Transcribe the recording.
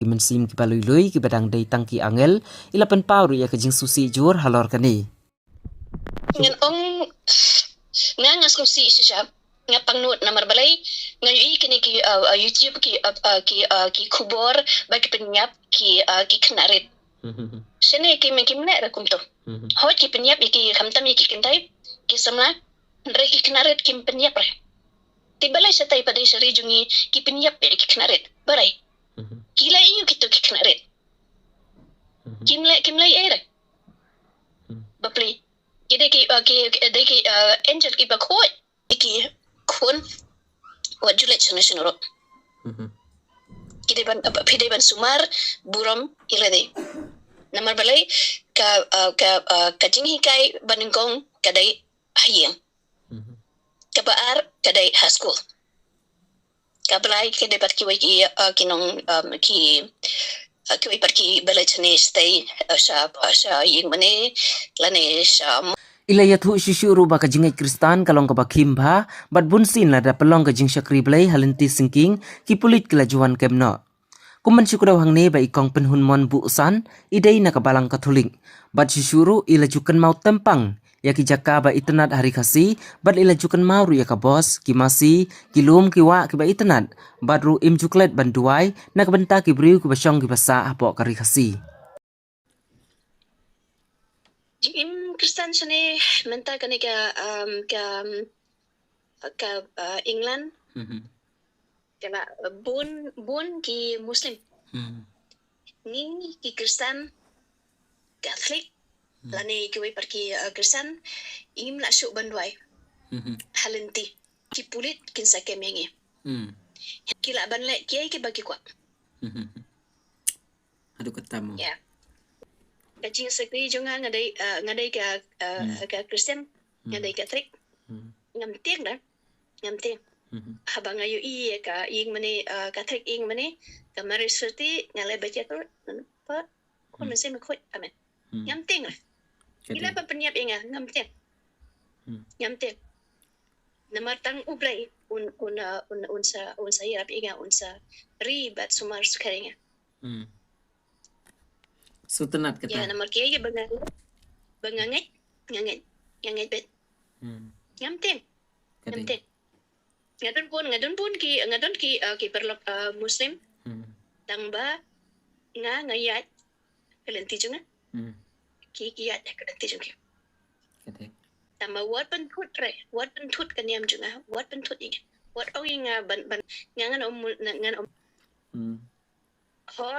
Mensim ki balui ki badang day tangki angel ilapan pauru ya kajing susi jur halor kani. Ngan ong nga ngas ko si siya nga pangnut na marbalay nga yu kini ki YouTube ki kubor bagi penyap ki knarit. Sene ki men kimne ra kumto. Hot ki penyap ki kamtam ki kintai ki samla re ki knarit kim penyap re. Tibalay sa tay paday sa jungi ki penyap ki knarit. Baray. Kilay iyo kito ki knarit. Kimlay era. Bapli. Kide ki angel ki bakhoy ki kun wat julet sana sunuro. Kide ban sumar buram irade. Namar balay ka jinghikai banengkong kadai hayang. Kabaar kadai high school. Kabalay kide bat ki kinong ki kiwi parki balay chane stay sa ying mane lane sa Ilaya thu shishuru ba kajing Kristan kalong ka bakim ba bat bunsin la da pelong kajing syakri blay halinti sinking ki pulit kelajuan kemno. Kuman syukuraw hang ne ba ikong penhun mon buusan idei na kabalang katolik. Bat shishuru ilajukan mau tempang ya ki jaka ba itenat hari kasi bat ilajukan mau ru ya ka bos ki masi ki lum ki wa ki ba itenat bat ru im juklet banduai na kabenta ki briu ki basyong ki basa apo kari kasi. Im Kristen sini menta kani ka England. Kena bun ki Muslim. Ni ki Kristen Catholic. Lani ki wei pergi Kristen im nak syuk banduai. Halenti ki pulit kin sakem yangi. Kila banlek kiai ki bagi kuat. Aduh ketamu. Ya. Kacing sekali jangan ngadai ka Kristen, ngadai Catholic. Ngamtiang dah. Ngamtiang. Habang ayu ka ing mani Catholic ing mani kamari serti ngalai baca tu apa ko nasi makoi amen. Ngamtiang lah. Ila pa penyap inga ngamtiang. Ngamtiang. Namar tang ublai unsa hirap inga unsa ribat sumar sekaringa. Sutenat kata. Ya namar kiai ngangit bet. Ngamtiang. Ngamtiang. Ngadon pun ki perlok Muslim. Tang ba ngayat kelenti junga. Ki yat kelenti junga. Tama wat pentut kaniam junga. Wat pentut inga. Wat ong inga ban ngangan om. Ho